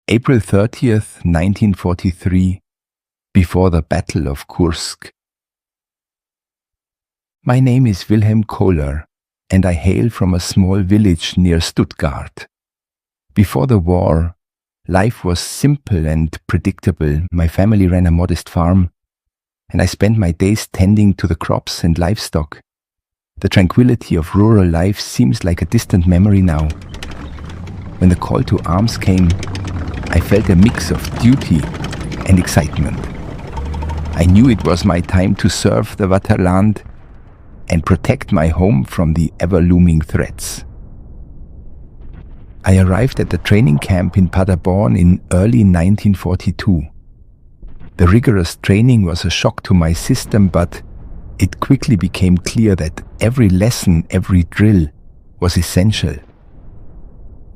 April 30th, 1943, before the Battle of Kursk. My name is Wilhelm Kohler, and I hail from a small village near Stuttgart. Before the war, life was simple and predictable. My family ran a modest farm, and I spent my days tending to the crops and livestock. The tranquility of rural life seems like a distant memory now. When the call to arms came, I felt a mix of duty and excitement. I knew it was my time to serve the Vaterland and protect my home from the ever-looming threats. I arrived at the training camp in Paderborn in early 1942. The rigorous training was a shock to my system, but it quickly became clear that every lesson, every drill was essential.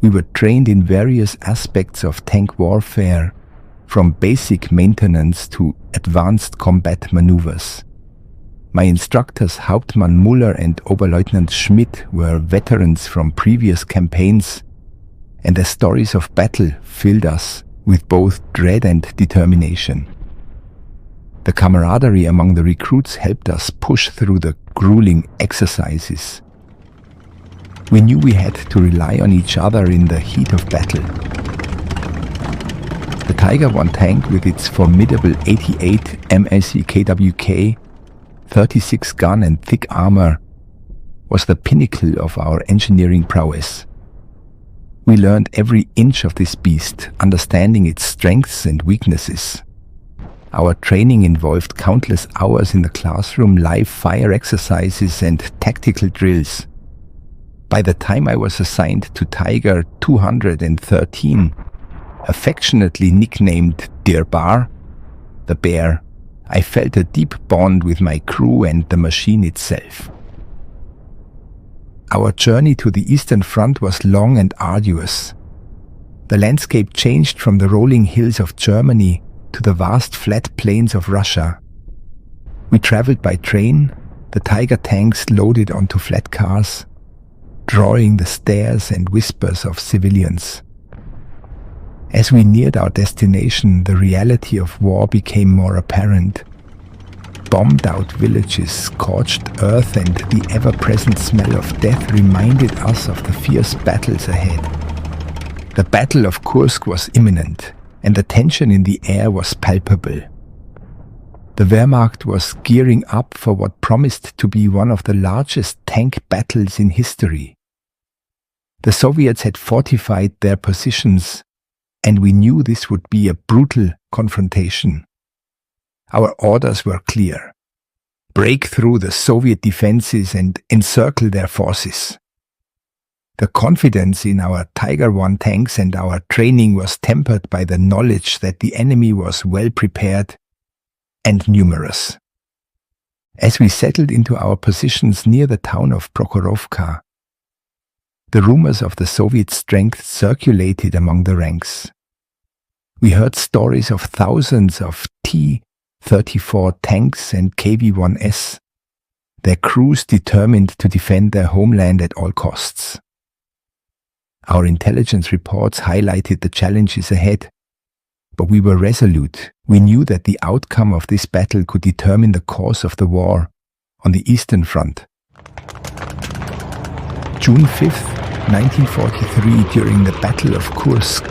We were trained in various aspects of tank warfare, from basic maintenance to advanced combat maneuvers. My instructors Hauptmann Muller and Oberleutnant Schmidt were veterans from previous campaigns, and their stories of battle filled us with both dread and determination. The camaraderie among the recruits helped us push through the grueling exercises. We knew we had to rely on each other in the heat of battle. The Tiger I tank, with its formidable 88 MSEKWK, 36 gun and thick armor, was the pinnacle of our engineering prowess. We learned every inch of this beast, understanding its strengths and weaknesses. Our training involved countless hours in the classroom, live fire exercises and tactical drills. By the time I was assigned to Tiger 213, affectionately nicknamed Der Bar, the bear, I felt a deep bond with my crew and the machine itself. Our journey to the Eastern Front was long and arduous. The landscape changed from the rolling hills of Germany to the vast flat plains of Russia. We traveled by train, the Tiger tanks loaded onto flat cars, drawing the stares and whispers of civilians. As we neared our destination, the reality of war became more apparent. Bombed-out villages, scorched earth, and the ever-present smell of death reminded us of the fierce battles ahead. The Battle of Kursk was imminent, and the tension in the air was palpable. The Wehrmacht was gearing up for what promised to be one of the largest tank battles in history. The Soviets had fortified their positions, and we knew this would be a brutal confrontation. Our orders were clear: break through the Soviet defenses and encircle their forces. The confidence in our Tiger I tanks and our training was tempered by the knowledge that the enemy was well prepared and numerous. As we settled into our positions near the town of Prokhorovka, the rumors of the Soviet strength circulated among the ranks. We heard stories of thousands of T-34 tanks and KV-1S, their crews determined to defend their homeland at all costs. Our intelligence reports highlighted the challenges ahead, but we were resolute. We knew that the outcome of this battle could determine the course of the war on the Eastern Front. June 5th, 1943, during the Battle of Kursk.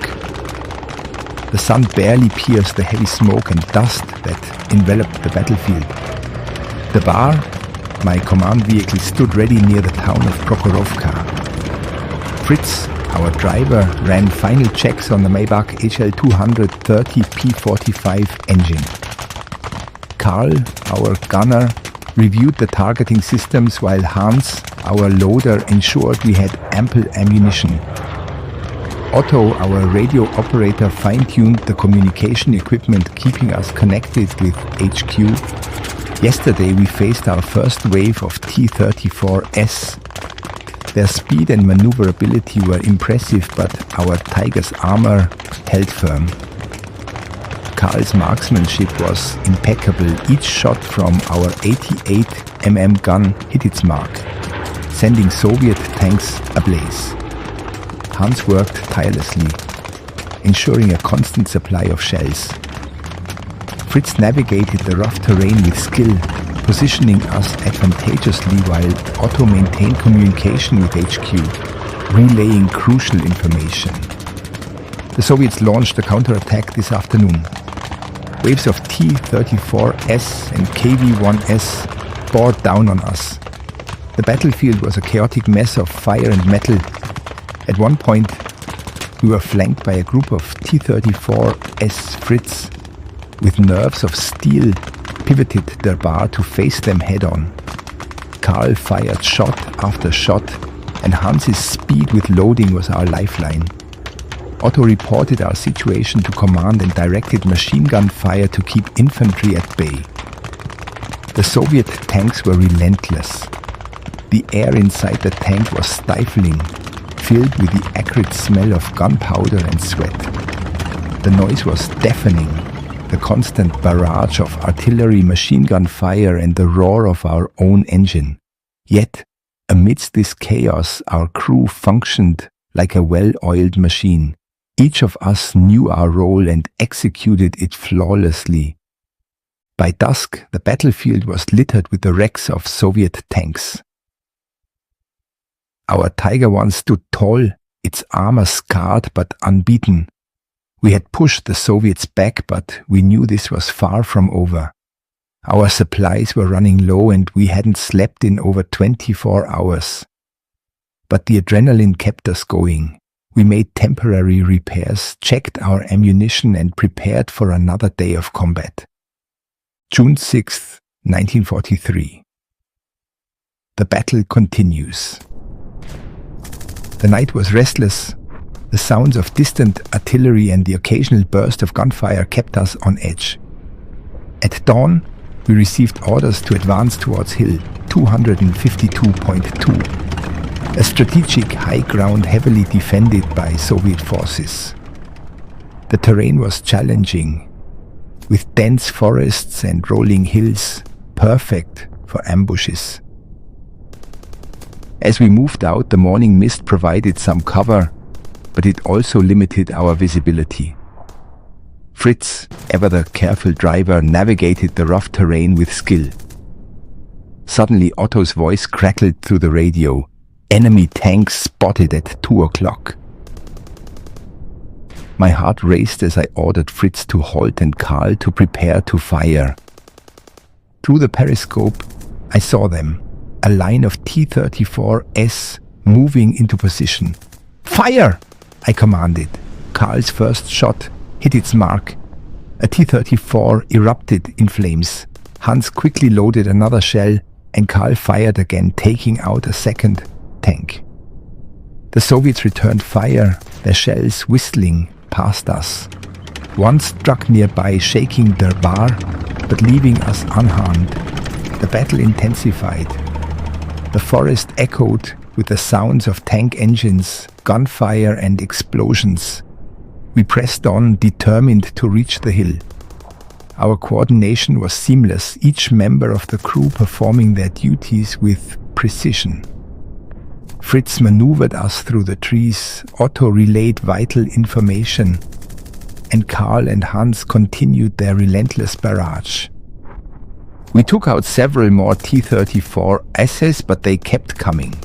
The sun barely pierced the heavy smoke and dust that enveloped the battlefield. The Bar, my command vehicle, stood ready near the town of Prokhorovka. Fritz, our driver, ran final checks on the Maybach HL230 P45 engine. Karl, our gunner, reviewed the targeting systems, while Hans, our loader, ensured we had ample ammunition. Otto, our radio operator, fine-tuned the communication equipment, keeping us connected with HQ. Yesterday we faced our first wave of T-34S. Their speed and maneuverability were impressive, but our Tiger's armor held firm. Karl's marksmanship was impeccable. Each shot from our 88 mm gun hit its mark, sending Soviet tanks ablaze. Hans worked tirelessly, ensuring a constant supply of shells. Fritz navigated the rough terrain with skill, positioning us advantageously while Otto maintained communication with HQ, relaying crucial information. The Soviets launched a counterattack this afternoon. Waves of T-34S and KV-1S bore down on us. The battlefield was a chaotic mess of fire and metal. At one point, we were flanked by a group of T-34S Fritz with nerves of steel pivoted their bar to face them head-on. Karl fired shot after shot, and Hans's speed with loading was our lifeline. Otto reported our situation to command and directed machine gun fire to keep infantry at bay. The Soviet tanks were relentless. The air inside the tank was stifling, filled with the acrid smell of gunpowder and sweat. The noise was deafening, the constant barrage of artillery, machine gun fire, and the roar of our own engine. Yet, amidst this chaos, our crew functioned like a well-oiled machine. Each of us knew our role and executed it flawlessly. By dusk, the battlefield was littered with the wrecks of Soviet tanks. Our Tiger I stood tall, its armor scarred but unbeaten. We had pushed the Soviets back, but we knew this was far from over. Our supplies were running low and we hadn't slept in over 24 hours. But the adrenaline kept us going. We made temporary repairs, checked our ammunition, and prepared for another day of combat. June 6, 1943. The battle continues. The night was restless. The sounds of distant artillery and the occasional burst of gunfire kept us on edge. At dawn, we received orders to advance towards Hill 252.2. A strategic high ground heavily defended by Soviet forces. The terrain was challenging, with dense forests and rolling hills, perfect for ambushes. As we moved out, the morning mist provided some cover, but it also limited our visibility. Fritz, ever the careful driver, navigated the rough terrain with skill. Suddenly Otto's voice crackled through the radio. Enemy tanks spotted at 2 o'clock. My heart raced as I ordered Fritz to halt and Karl to prepare to fire. Through the periscope, I saw them, a line of T-34S moving into position. Fire! I commanded. Karl's first shot hit its mark. A T-34 erupted in flames. Hans quickly loaded another shell and Karl fired again, taking out a second tank. The Soviets returned fire, their shells whistling past us. One struck nearby, shaking their bar, but leaving us unharmed. The battle intensified. The forest echoed with the sounds of tank engines, gunfire and explosions. We pressed on, determined to reach the hill. Our coordination was seamless, each member of the crew performing their duties with precision. Fritz maneuvered us through the trees, Otto relayed vital information, and Karl and Hans continued their relentless barrage. We took out several more T-34Ss, but they kept coming.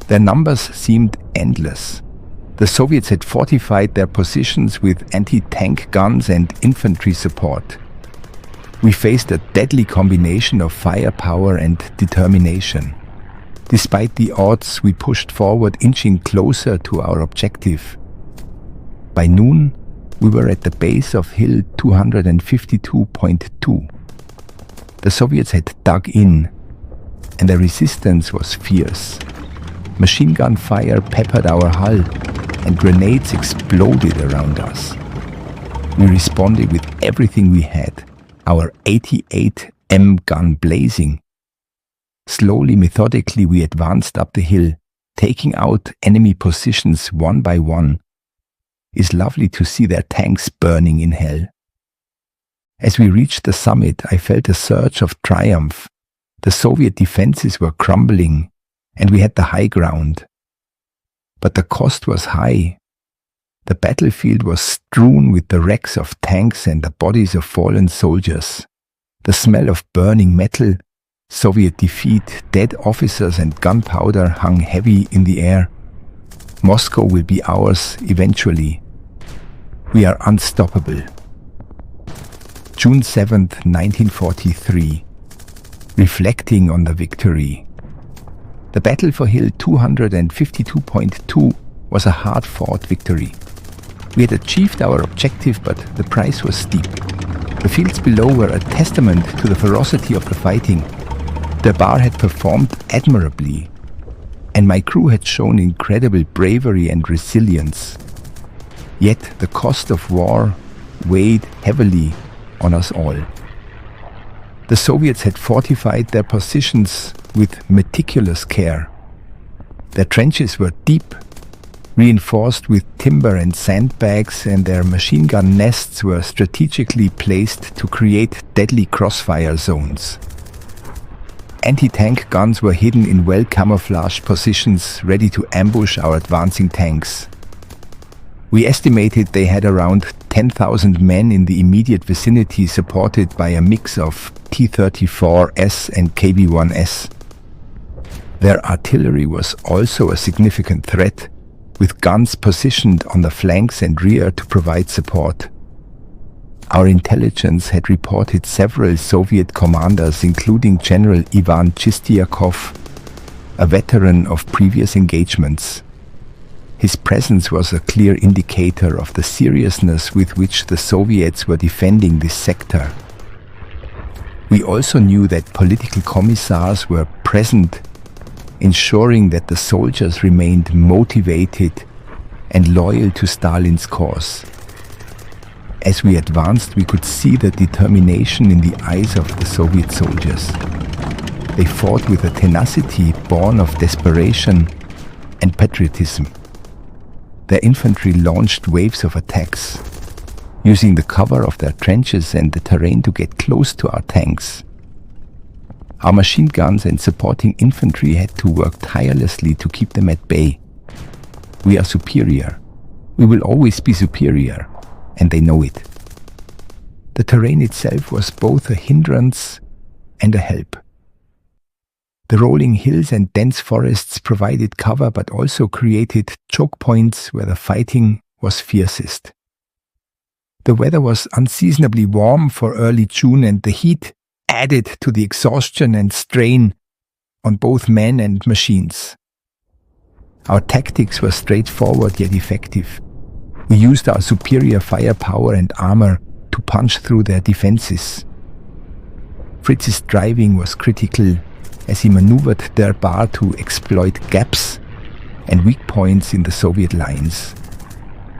Their numbers seemed endless. The Soviets had fortified their positions with anti-tank guns and infantry support. We faced a deadly combination of firepower and determination. Despite the odds, we pushed forward, inching closer to our objective. By noon, we were at the base of Hill 252.2. The Soviets had dug in, and the resistance was fierce. Machine gun fire peppered our hull, and grenades exploded around us. We responded with everything we had, our 88M gun blazing. Slowly, methodically, we advanced up the hill, taking out enemy positions one by one. It's lovely to see their tanks burning in hell. As we reached the summit, I felt a surge of triumph. The Soviet defenses were crumbling, and we had the high ground. But the cost was high. The battlefield was strewn with the wrecks of tanks and the bodies of fallen soldiers. The smell of burning metal, Soviet defeat, dead officers and gunpowder hung heavy in the air. Moscow will be ours eventually. We are unstoppable. June 7th, 1943. Reflecting on the victory. The battle for Hill 252.2 was a hard-fought victory. We had achieved our objective, but the price was steep. The fields below were a testament to the ferocity of the fighting. The bar had performed admirably, and my crew had shown incredible bravery and resilience. Yet the cost of war weighed heavily on us all. The Soviets had fortified their positions with meticulous care. Their trenches were deep, reinforced with timber and sandbags, and their machine gun nests were strategically placed to create deadly crossfire zones. Anti-tank guns were hidden in well-camouflaged positions, ready to ambush our advancing tanks. We estimated they had around 10,000 men in the immediate vicinity, supported by a mix of T-34S and KV-1S. Their artillery was also a significant threat, with guns positioned on the flanks and rear to provide support. Our intelligence had reported several Soviet commanders, including General Ivan Chistyakov, a veteran of previous engagements. His presence was a clear indicator of the seriousness with which the Soviets were defending this sector. We also knew that political commissars were present, ensuring that the soldiers remained motivated and loyal to Stalin's cause. As we advanced, we could see the determination in the eyes of the Soviet soldiers. They fought with a tenacity born of desperation and patriotism. Their infantry launched waves of attacks, using the cover of their trenches and the terrain to get close to our tanks. Our machine guns and supporting infantry had to work tirelessly to keep them at bay. We are superior. We will always be superior, and they know it. The terrain itself was both a hindrance and a help. The rolling hills and dense forests provided cover, but also created choke points where the fighting was fiercest. The weather was unseasonably warm for early June, and the heat added to the exhaustion and strain on both men and machines. Our tactics were straightforward yet effective. We used our superior firepower and armor to punch through their defenses. Fritz's driving was critical as he maneuvered their bar to exploit gaps and weak points in the Soviet lines.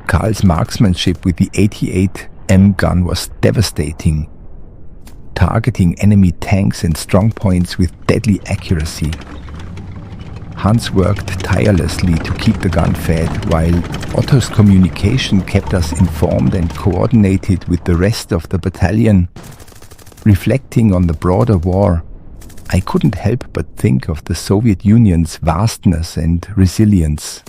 Karl's marksmanship with the 88M gun was devastating, targeting enemy tanks and strongpoints with deadly accuracy. Hans worked tirelessly to keep the gun fed, while Otto's communication kept us informed and coordinated with the rest of the battalion. Reflecting on the broader war, I couldn't help but think of the Soviet Union's vastness and resilience.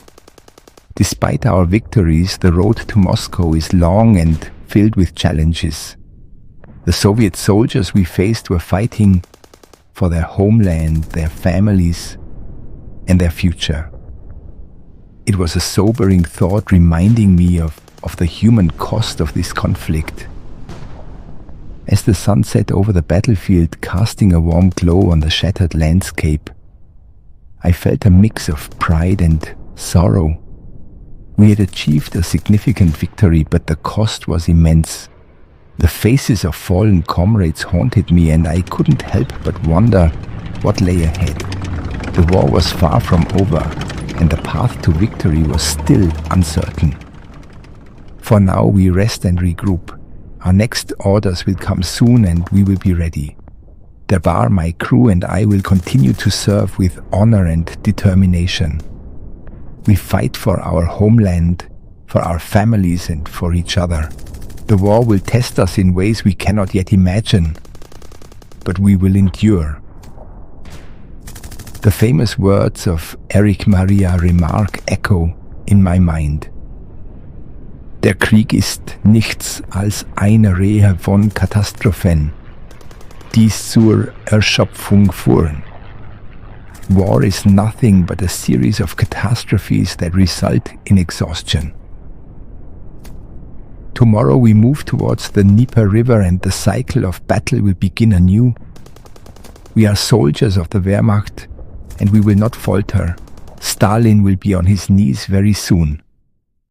Despite our victories, the road to Moscow is long and filled with challenges. The Soviet soldiers we faced were fighting for their homeland, their families, and their future. It was a sobering thought, reminding me of the human cost of this conflict. As the sun set over the battlefield, casting a warm glow on the shattered landscape, I felt a mix of pride and sorrow. We had achieved a significant victory, but the cost was immense. The faces of fallen comrades haunted me, and I couldn't help but wonder what lay ahead. The war was far from over, and the path to victory was still uncertain. For now, we rest and regroup. Our next orders will come soon, and we will be ready. Derbar, my crew, and I will continue to serve with honor and determination. We fight for our homeland, for our families, and for each other. The war will test us in ways we cannot yet imagine, but we will endure. The famous words of Erich Maria Remarque echo in my mind. Der Krieg ist nichts als eine Reihe von Katastrophen, die zur Erschöpfung führen. War is nothing but a series of catastrophes that result in exhaustion. Tomorrow we move towards the Dnieper River and the cycle of battle will begin anew. We are soldiers of the Wehrmacht and we will not falter. Stalin will be on his knees very soon.